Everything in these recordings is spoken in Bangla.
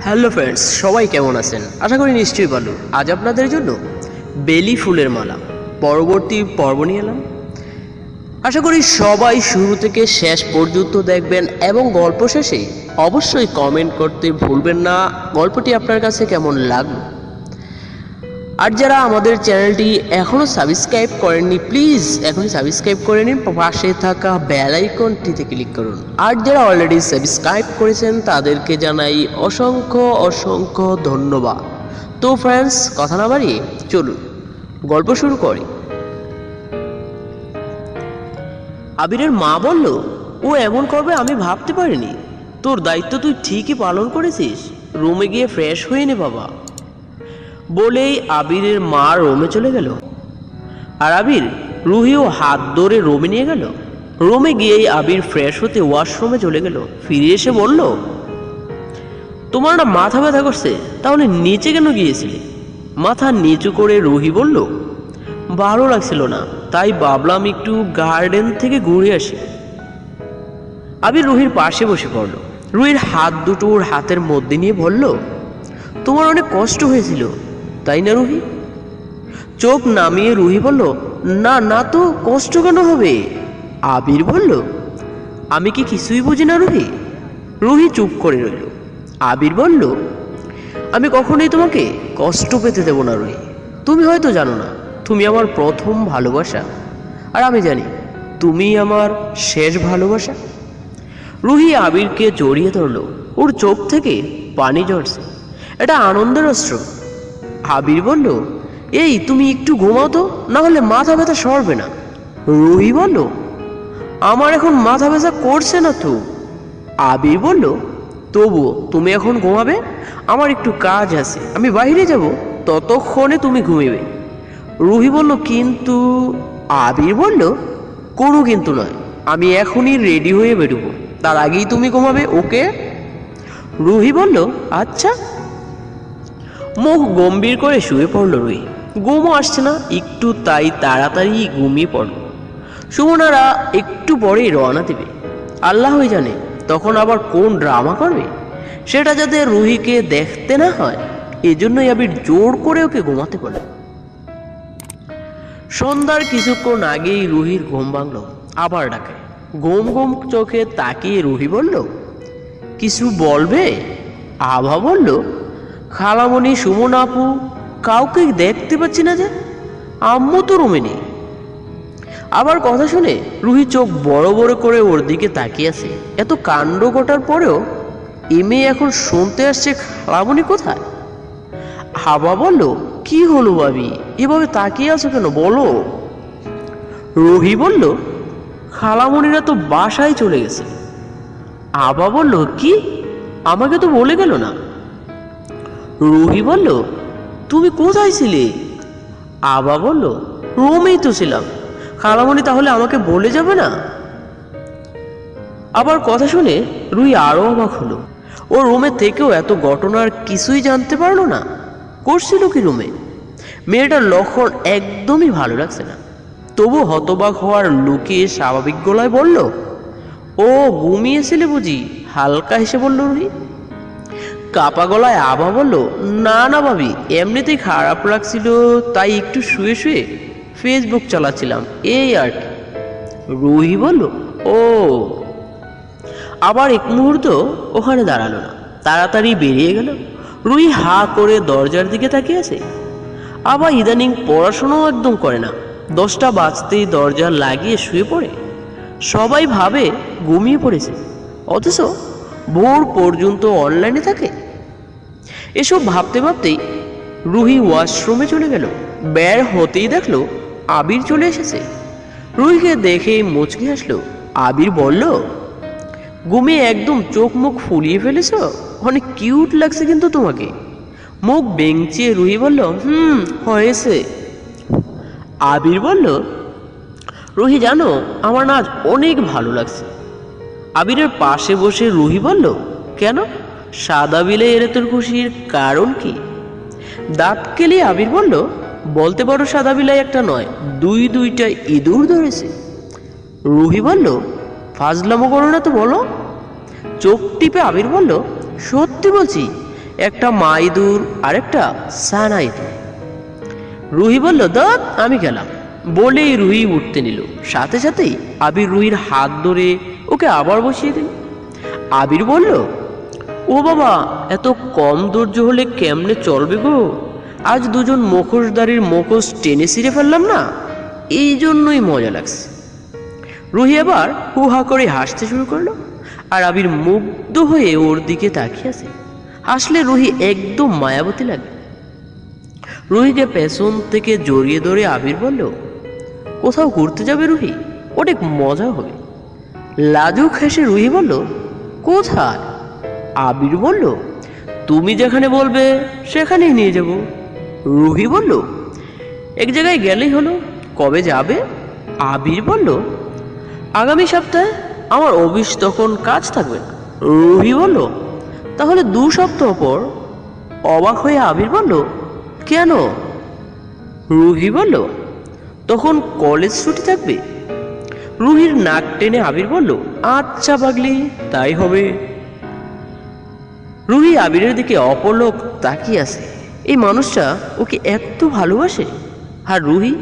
হ্যালো ফ্রেন্ডস, সবাই কেমন আছেন? আশা করি নিশ্চয়ই ভালো। আজ আপনাদের জন্য বেলি ফুলের মালা পরবর্তী পর্ব নিয়ে এলাম। আশা করি সবাই শুরু থেকে শেষ পর্যন্ত দেখবেন এবং গল্প শেষে অবশ্যই কমেন্ট করতে ভুলবেন না গল্পটি আপনার কাছে কেমন লাগলো। আর যারা আমাদের চ্যানেলটি এখনও সাবস্ক্রাইব করেননি, প্লিজ এখনই সাবস্ক্রাইব করে নিন, পাশে থাকা বেল আইকনটিতে ক্লিক করুন। আর যারা অলরেডি সাবস্ক্রাইব করেছেন তাদেরকে জানাই অসংখ্য অসংখ্য ধন্যবাদ। তো ফ্রেন্ডস, কথা না বাড়িয়ে চলুন গল্প শুরু করি। আবিরের মা বলল, ও এমন করবে আমি ভাবতে পারিনি। তোর দায়িত্ব তুই ঠিকই পালন করেছিস। রুমে গিয়ে ফ্রেশ হয়ে নে বাবা। বলেই আবিরের মা রুমে চলে গেল। আর আবির রুহিও হাত ধরে রুমে নিয়ে গেল। রুমে গিয়েই আবির ফ্রেশ হতে ওয়াশরুমে চলে গেল। ফিরে এসে বলল, তোমার না মাথা ব্যথা করছে, তাহলে নিচে কেন গিয়েছিলে? মাথা নিচু করে রুহি বলল, ভালো লাগছিল না, তাই ভাবলাম একটু গার্ডেন থেকে ঘুরে আসি। আবির রুহির পাশে বসে পড়ল। রুহির হাত দুটো ওর হাতের মধ্যে নিয়ে বলল, তোমার অনেক কষ্ট হয়েছিল তাই না রুহি? চোখ নামিয়ে রুহি বলল, না না, তো কষ্ট কেন হবে? আবির বলল, আমি কি কিছুই বুঝি না রুহি? রুহি চুপ করে রইল। আবির বলল, আমি কখনোই তোমাকে কষ্ট পেতে দেব না রুহি। তুমি হয়তো জানো না, তুমি আমার প্রথম ভালোবাসা, আর আমি জানি তুমি আমার শেষ ভালোবাসা। রুহি আবিরকে জড়িয়ে ধরল। ওর চোখ থেকে পানি ঝরছে, এটা আনন্দের অস্ত্র। আবির বলল, এই তুমি একটু ঘুমাও তো, না হলে মাথা ব্যথা সরবে না। রুহি বলল, আমার এখন মাথা ব্যথা করছে না তো। আবির বলল, তবুও তুমি এখন ঘুমাবে, আমার একটু কাজ আছে, আমি বাইরে যাব, ততক্ষণে তুমি ঘুমিবে। রুহি বলল, কিন্তু। আবির বলল, কোনো কিন্তু নয়, আমি এখনই রেডি হয়ে বেরোবো, তার আগেই তুমি ঘুমাবে, ওকে? রুহি বলল, আচ্ছা। মুখ গম্ভীর করে শুয়ে পড়ল রুহি। ঘুমও আসছে না একটু, তাই তাড়াতাড়ি ঘুমিয়ে পড়ল। সুমনারা একটু পরেই রওনা দেবে। আল্লাহই জানে তখন আবার কোন ড্রামা করবে, সেটা যাতে রুহিকে দেখতে না হয়, এজন্যই আবির জোর করে ওকে ঘুমাতে বলে। সন্ধ্যার কিছুক্ষণ আগেই রুহির ঘুম ভাঙল। আবার ডাকে। ঘুম ঘুম চোখে তাকিয়ে রুহি বলল, কিছু বলবে? আভা বলল, খালামণি, সুমন আপু, কাউকে দেখতে পাচ্ছি না যে, আম্মু তো রুমে নেই। আবার কথা শুনে রুহি চোখ বড় বড় করে ওর দিকে তাকিয়ে আছে। এত কাণ্ড ঘটার পরেও এ মেয়ে এখন শুনতে আসছে খালামণি কোথায়? হাবা বলল, কি হলো ভাবি, এভাবে তাকিয়ে আছো কেন, বলো। রুহি বলল, খালামণিরা তো বাসায় চলে গেছে। আবা বলল, কি, আমাকে তো বলে গেল না। রুহি বলল, তুমি কোথায় ছিলে? আবা বলল, রুমেই তো ছিলাম। খালামণি তাহলে আমাকে বলে যাবে না? আবার কথা শুনে রুহি আরো অবাক হলো। ও রুমে থেকেও এত ঘটনার কিছুই জানতে পারলো না। করছিল কি রুমে? মেয়েটার লক্ষণ একদমই ভালো লাগছে না। তবু হতবাক হওয়ার লুকিয়ে স্বাভাবিক গলায় বলল, ও ঘুমিয়েছিলে বুঝি? হালকা হেসে বলল রুহি। কাপা গলায় আভা বলল, না না ভাবি, এমনিতেই খারাপ লাগছিল, তাই একটু শুয়ে শুয়ে ফেসবুক চালাচ্ছিলাম, এই আর কি। রুহি বলল, ও। আবার এক মুহূর্ত ওখানে দাঁড়ালো না, তাড়াতাড়ি বেরিয়ে গেল। রুহি হা করে দরজার দিকে তাকিয়ে আছে। আবার ইদানিং পড়াশোনাও একদম করে না। 10টা বাজতেই দরজা লাগিয়ে শুয়ে পড়ে। সবাই ভাবে ঘুমিয়ে পড়েছে, অথচ ভোর পর্যন্ত অনলাইনে থাকে। এসব ভাবতে ভাবতেই রুহি ওয়াশরুমে চলে গেল। বের হতেই দেখলো আবির চলে এসেছে। রুহিকে দেখেই মুচকি হাসলো। আবির বলল, ঘুমিয়ে একদম চোখ মুখ ফুলিয়ে ফেলেছ, অনেক কিউট লাগছে কিন্তু তোমাকে। মুখ বেঞ্চিয়ে রুহি বলল, হয়েছে। আবির বলল, রুহি জানো, আমার না আজ অনেক ভালো লাগছে। আবিরের পাশে বসে রুহি বলল, কেন, সাদা বিলে এলে তোর খুশির কারণ কি? দাঁত কেলিয়ে আবির বলল, বলতে পারো সাদা বিলাই একটা নয়, দুইটা ইঁদুর ধরেছে। রুহি বলল, ফাজলামো করো না তো, বলো। চোখ টিপে আবির বলল, সত্যি বলছি, একটা মাইদুর আর একটা সানাইদুর। রুহি বলল, দাঁত আমি গেলাম। বলেই রুহি উঠতে নিল। সাথে সাথেই আবির রুহির হাত ধরে ওকে আবার বসিয়ে দিল। আবির বলল, ও বাবা, এত কম ধৈর্য হলে কেমনে চলবে গো? আজ দুজন মুখোশধারীর মুখোশ টেনে ছিঁড়ে ফেললাম না, এই জন্যই মজা লাগছে। রুহি আবার হুহা করে হাসতে শুরু করলো, আর আবির মুগ্ধ হয়ে ওর দিকে তাকিয়ে আছে। হাসলে রুহি একদম মায়াবতী লাগে। রুহিকে পেছন থেকে জড়িয়ে ধরে আবির বলল, কোথাও ঘুরতে যাবে রুহি? অনেক মজা হবে। লাজুক হেসে রুহি বলল, কোথায়? আবির বলল, তুমি যেখানে বলবে সেখানেই নিয়ে যাব। রুহি বলল, এক জায়গায় গেলেই হলো। কবে যাবে? আবির বলল, আগামী সপ্তাহে। আমার অফিস তখন কাজ থাকবে না। রুহি বলল, তাহলে 2 সপ্তাহ পর। অবাক হয়ে আবির বলল, কেন? রুহি বলল, তখন কলেজ ছুটি থাকবে। রুহির নাক টেনে আবির বলল, আচ্ছা পাগলি, তাই হবে। রুহি আবিরের দিকে অপলক তাকিয়ে আছে। এই মানুষটা ওকে এত ভালোবাসে, আর রুহি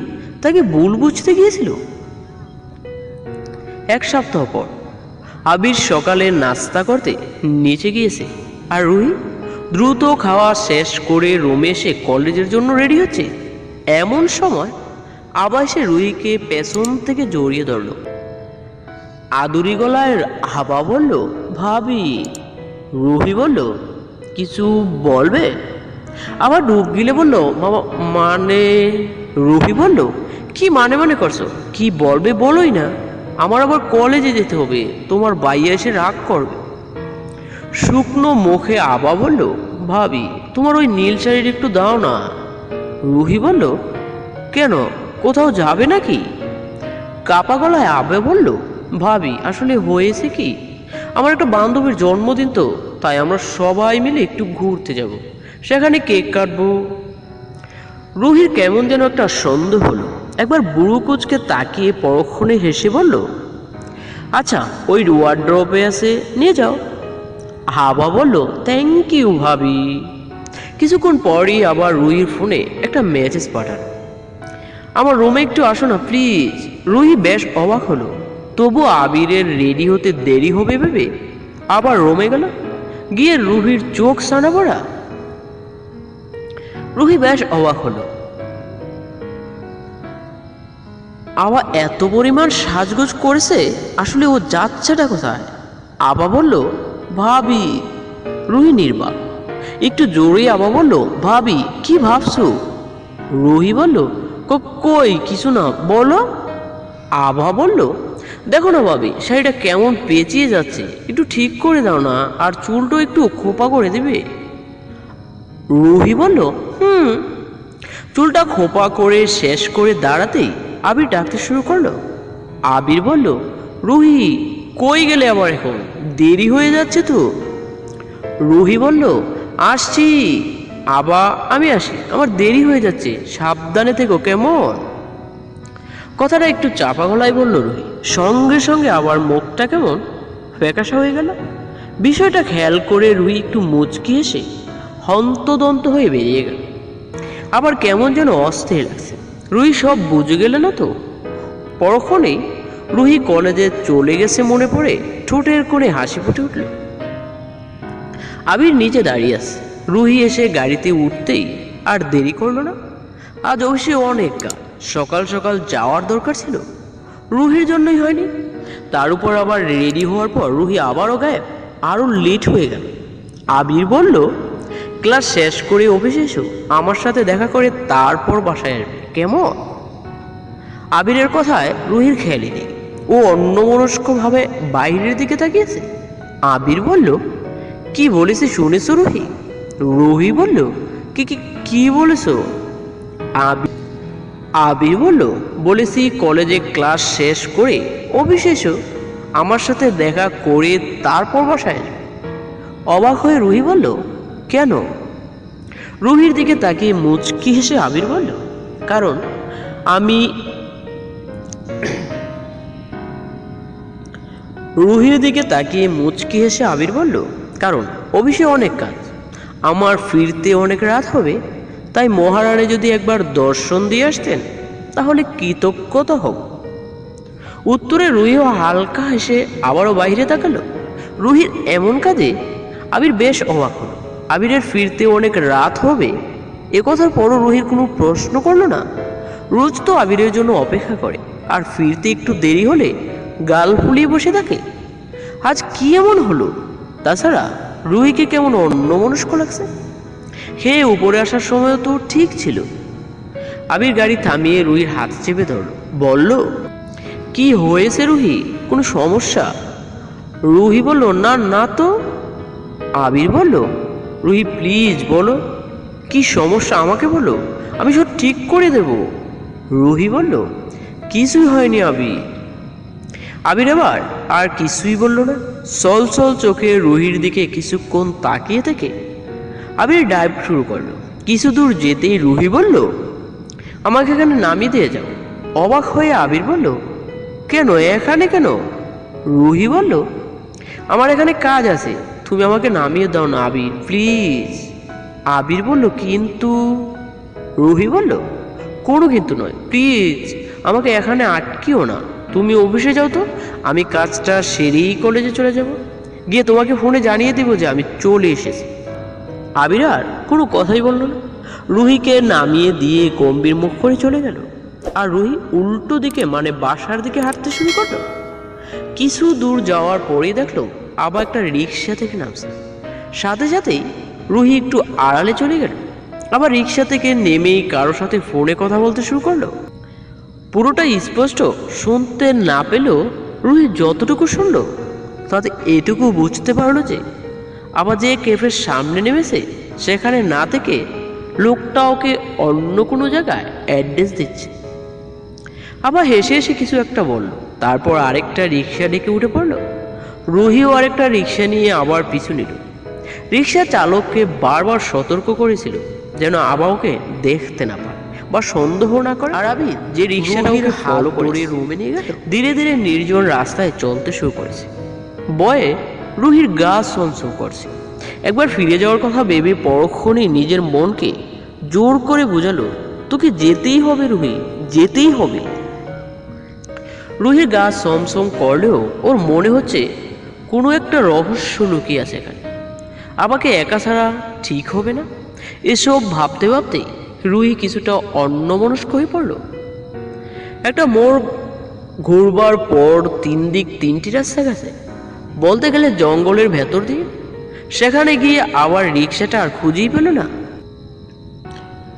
তাকে ভুল বুঝতে গিয়েছিল। 1 সপ্তাহ পর আবির সকালে নাস্তা করতে নিচে গিয়েছে, আর রুহি দ্রুত খাওয়া শেষ করে রুমে এসে কলেজের জন্য রেডি হচ্ছে। এমন সময় আবার সে রুহিকে পেছন থেকে জড়িয়ে ধরল। আদুরি গলায় হাবা বলল, ভাবি। রুহি বলল, কিছু বলবে? আবার ডুব গিলে বলল, মানে। রুহি বলল, কি মানে করছো? কি বলবে বলোই না। আমার আবার কলেজে যেতে হবে, তোমার বাইরে এসে রাগ করবে। শুকনো মুখে আবা বলল, ভাবি, তোমার ওই নীল শাড়ির একটু দাও না। রুহি বলল, কেন, কোথাও যাবে নাকি? কাপা গলায় আবে বলল, ভাবি, আসলে হয়েছে কি, আমার একটা বান্ধবীর জন্মদিন তো, তাই আমরা সবাই মিলে একটু ঘুরতে যাব, সেখানে কেক কাটবো। রুহির কেমন যেন একটা সন্দেহ হলো। একবার বুড়ো কোচকে তাকিয়ে পরক্ষণে হেসে বলল, আচ্ছা, ওই ওয়ার্ড্রপে আছে, নিয়ে যাও। হাবা বলল, থ্যাংক ইউ ভাবি। কিছুক্ষণ পরই আবার রুহির ফোনে একটা মেসেজ পাঠালো, আমার রুমে একটু আসো না প্লিজ। রুহি বেশ অবাক হলো, তবু আবিরের রেডি হতে দেরি হবে ভেবে আবার রুমে গেল। গিয়ে রুহির চোখ সানা পড়া। রুহি বেশ অবাক হলো, আবার এত পরিমাণ সাজগোজ করেছে, আসলে ও যাচ্ছেটা কোথায়? আবা বলল, ভাবি। রুহি নির্বাক। একটু জোরে আবা বলল, ভাবি, কি ভাবছো? রুহি বলল, কই কিছু না, বলো। আভা বলল, দেখো না ভাবি, শাড়িটা কেমন পেঁচিয়ে যাচ্ছে, একটু ঠিক করে দাও না, আর চুলটা একটু খোপা করে দেবে। রুহি বলল, চুলটা খোপা করে শেষ করে দাঁড়াতেই আবির ডাকতে শুরু করলো। আবির বলল, রুহি, কই গেলে আবার এখন? দেরি হয়ে যাচ্ছে তো। রুহি বলল, আসছি। আবা, আমি আসি, আমার দেরি হয়ে যাচ্ছে, সাবধানে থেকো কেমন? কথাটা একটু চাপা গলায় বলল রুহি। সঙ্গে সঙ্গে আবার মুখটা কেমন ফ্যাকাশা হয়ে গেল। বিষয়টা খেয়াল করে রুহি একটু মুচকি এসে হন্তদন্ত হয়ে বেরিয়ে গেল। আবার কেমন যেন অস্থির লাগছে। রুহি সব বুঝে গেল না তো? পরক্ষণেই রুহি কলেজে চলে গেছে মনে পড়ে ঠোঁটের কোণে হাসি ফুটে উঠল। আবির নিচে দাঁড়িয়ে আছে। রুহি এসে গাড়িতে উঠতেই আর দেরি করলো না। আজ অবশ্যই অনেক কাজ, সকাল সকাল যাওয়ার দরকার ছিল, রুহির জন্যই হয়নি। তার উপর আবার রেডি হওয়ার পর রুহি আবারও গায়েব, আরও লেট হয়ে গেল। আবির বলল, ক্লাস শেষ করে অফিসে এসো, আমার সাথে দেখা করে তারপর বাসায় আসবে, কেমন? আবিরের কথায় রুহির খেয়ালই নেই। ও অন্যমনস্কভাবে বাইরের দিকে তাকিয়েছে। আবির বলল, কি বলেছে শুনেছ রুহি? রুহি বলল, কি বলেছ? আবির বলল, বলেছি কলেজে ক্লাস শেষ করে অফিসে এসো, আমার সাথে দেখা করে তারপর বাসায় আসবে। অবাক হয়ে রুহি বলল, কেন? রুহির দিকে তাকিয়ে মুচকি হেসে আবির বলল, কারণ আমি। রুহির দিকে তাকিয়ে মুচকি হেসে আবির বলল, কারণ অফিসে অনেক কাজ, আমার ফিরতে অনেক রাত হবে, তাই মহারানী যদি একবার দর্শন দিয়ে আসতেন তাহলে কৃতজ্ঞতা হব। উত্তরে রুহিও হালকা হেসে আবারও বাইরে তাকালো। রুহির এমন কাজে আবির বেশ অবাক হলো। আবিরের ফিরতে অনেক রাত হবে এ কথার পরও রুহির কোনো প্রশ্ন করলো না। রোজ তো আবিরের জন্য অপেক্ষা করে, আর ফিরতে একটু দেরি হলে গাল ফুলিয়ে বসে থাকে। আজ কি এমন হলো? তাছাড়া রুহিকে কেমন অন্যমনস্ক লাগছে। হে উপরে আসার সময় তো ঠিক ছিল। আবির গাড়ি থামিয়ে রুহির হাত চেপে ধরল, বলল, কি হয়েছে রুহি, কোনো সমস্যা? রুহি বলল, না না তো। আবির বলল, রুহি প্লিজ বলো, কি সমস্যা আমাকে বলো, আমি সব ঠিক করে দেব। রুহি বলল, কিছুই হয়নি আবির। আবির এবার আর কিছুই বলল না। চল চল চোখে রুহির দিকে কিছুক্ষণ তাকিয়ে থেকে আবির ড্রাইভ শুরু করলো। কিছু দূর যেতেই রুহি বলল, আমাকে এখানে নামিয়ে দিয়ে যাও। অবাক হয়ে আবির বলল, কেন এখানে কেন? রুহি বলল, আমার এখানে কাজ আছে, তুমি আমাকে নামিয়ে দাও না আবির প্লিজ। আবির বলল, কিন্তু। রুহি বলল, কোনো কিন্তু নয়, প্লিজ আমাকে এখানে আটকিও না। তুমি অফিসে যাও তো, আমি কাজটা সেরেই কলেজে চলে যাব, গিয়ে তোমাকে ফোনে জানিয়ে দেবো যে আমি চলে এসেছি। আবির আর কোনো কথাই বলল না। রুহিকে নামিয়ে দিয়ে গম্ভীর মুখ করে চলে গেল। আর রুহি উল্টো দিকে মানে বাসার দিকে হাঁটতে শুরু করলো। কিছু দূর যাওয়ার পরেই দেখলো আবার একটা রিক্সা থেকে নামছে। সাথে সাথেই রুহি একটু আড়ালে চলে গেল। আবার রিক্সা থেকে নেমেই কারোর সাথে ফোনে কথা বলতে শুরু করলো। পুরোটা স্পষ্ট শুনতে না পেলেও রুহি যতটুকু শুনলো তাতে এটুকু বুঝতে পারলো যে আবার যে ক্যাফের সামনে নেমেছে সেখানে না থেকে লোকটা ওকে অন্য কোনো জায়গায় অ্যাড্রেস দিচ্ছে। আবার হেসে হেসে কিছু একটা বলল, তারপর আরেকটা রিক্সা ডেকে উঠে পড়লো। রুহিও আরেকটা রিক্সা নিয়ে আবার পিছু নিল। রিক্সা চালককে বারবার সতর্ক করেছিল যেন আবার ওকে দেখতে না পায় বা সন্দেহ না করে। আর আবির যে রিক্সাটা ওকে ফলো করে রুমে নিয়ে গেল, ধীরে ধীরে নির্জন রাস্তায় চলতে শুরু করেছে। বয়ে রুহির গা ছমছম করছে। একবার ফিরে যাওয়ার কথা ভেবে পরক্ষণেই নিজের মনকে জোর করে বোঝালো, তোকে যেতেই হবে রুহি, যেতেই হবে। রুহির গা ছমছম করলেও ওর মনে হচ্ছে কোনো একটা রহস্য লুকিয়ে আছে এখানে। আমাকে একা ছাড়া ঠিক হবে না। এসব ভাবতে ভাবতে রুহি কিছুটা অন্যমনস্ক হয়ে পড়ল। একটা মোড় ঘুরবার পর তিন দিক তিনটি রাস্তা গেছে, বলতে গেলে জঙ্গলের ভেতর দিয়ে। সেখানে গিয়ে আবার রিক্সাটা আর খুঁজেই পেল না।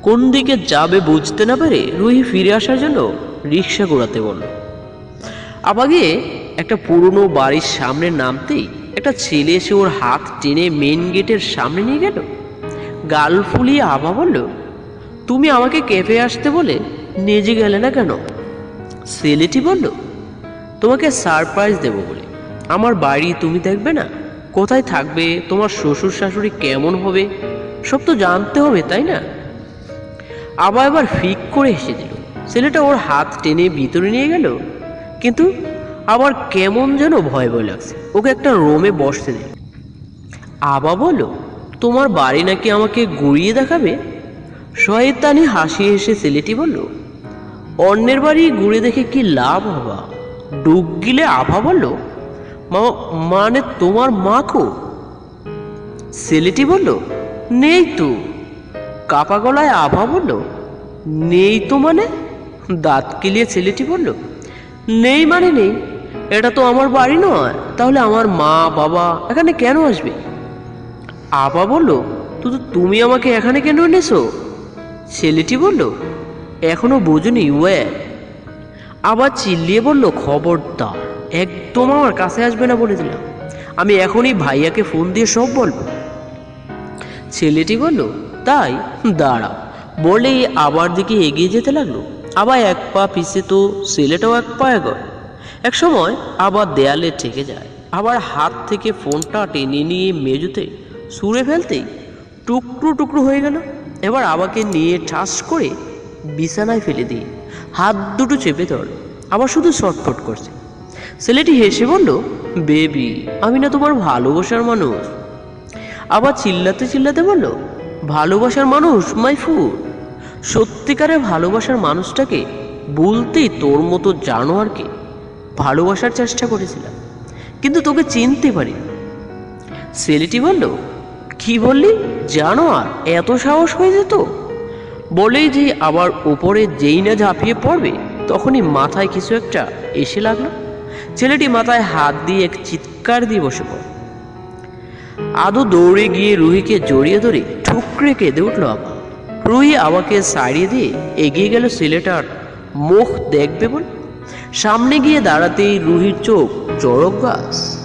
কোন দিকে যাবে বুঝতে না পেরে রুহি ফিরে আসার জন্য রিক্সা ঘোরাতে বলল। আবার গিয়ে একটা পুরনো বাড়ির সামনে নামতেই একটা ছেলে এসে ওর হাত টেনে মেন গেটের সামনে নিয়ে গেল। গাল ফুলিয়ে আভা বলল, তুমি আমাকে ক্যাফে আসতে বলে নিজে গেলে না কেন? ছেলেটি বলল, তোমাকে সারপ্রাইজ দেব বলে। আমার বাড়ি তুমি দেখবে না, কোথায় থাকবে, তোমার শ্বশুর শাশুড়ি কেমন হবে, সব তো জানতে হবে তাই না? আবার এবার ফিক করে হেসে দিল। ছেলেটা ওর হাত টেনে ভিতরে নিয়ে গেল, কিন্তু আবার কেমন যেন ভয় ভয় লাগছে। ওকে একটা রুমে বসতে দিল। আবা বলল, তোমার বাড়ি নাকি আমাকে ঘুরিয়ে দেখাবে? শয়তানি হাসি হেসে ছেলেটি বলল, অন্যের বাড়ি ঘুরে দেখে কি লাভ হবা? ডুব গিলে আভা বলল, মানে তোমার মা কো? ছেলেটি বলল, নেই তো। কাপা গলায় আভা বলল, নেই তো মানে? দাঁত কিলিয়ে ছেলেটি বলল, নেই মানে নেই, এটা তো আমার বাড়ি নয়, তাহলে আমার মা বাবা এখানে কেন আসবে? আভা বলল, তো তুমি আমাকে এখানে কেন এনেছো? ছেলেটি বলল, এখনো বোঝনি ওয়ে। আবার চিল্লিয়ে বলল, খবরদার, একদম আমার কাছে আসবে না বলে দিলাম। আমি এখনই ভাইয়াকে ফোন দিয়ে সব বলবো। ছেলেটি বলল, তাই দাঁড়া, বলেই আবার দিকে এগিয়ে যেতে লাগলো। আবার এক পা পিছে তো ছেলেটাও এক পা এগোয়। এক সময় আবার দেয়ালে ঠেকে যায়। আবার হাত থেকে ফোনটা টেনে নিয়ে মেঝেতে ছুঁড়ে ফেলতেই টুকরো টুকরো হয়ে গেল। এবার আবাকে নিয়ে ঠাস করে বিছানায় ফেলে দিয়ে হাত দুটো চেপে ধরল। আবার শুধু ছটফট করছে। ছেলেটি হেসে বলল, বেবি, আমি না তোমার ভালোবাসার মানুষ। আবার চিল্লাতে চিল্লাতে বলল, ভালোবাসার মানুষ মাইফুর, সত্যিকারের ভালোবাসার মানুষটাকে বলতেই তোর মতো জানোয়ারকে ভালোবাসার চেষ্টা করেছিলাম, কিন্তু তোকে চিনতে পারিনি। ছেলেটি বলল, কি বললি? জানোয়ার? এত সাহস হয়ে যেত? বলেই যে আবার উপরে যেই না ঝাঁপিয়ে পড়বে তখনই মাথায় কিছু একটা এসে লাগলো। ছেলেটি মাথায় হাত দিয়ে এক চিৎকার দিয়ে বসে পড়ে। আদু দৌড়ে গিয়ে রুহিকে জড়িয়ে ধরে ঠুকরে কেঁদে উঠল। আবার রুহি আবাকে সারিয়ে দিয়ে এগিয়ে গেল ছেলেটার মুখ দেখবে বলে। সামনে গিয়ে দাঁড়াতেই রুহির চোখ চড়ক গাছ।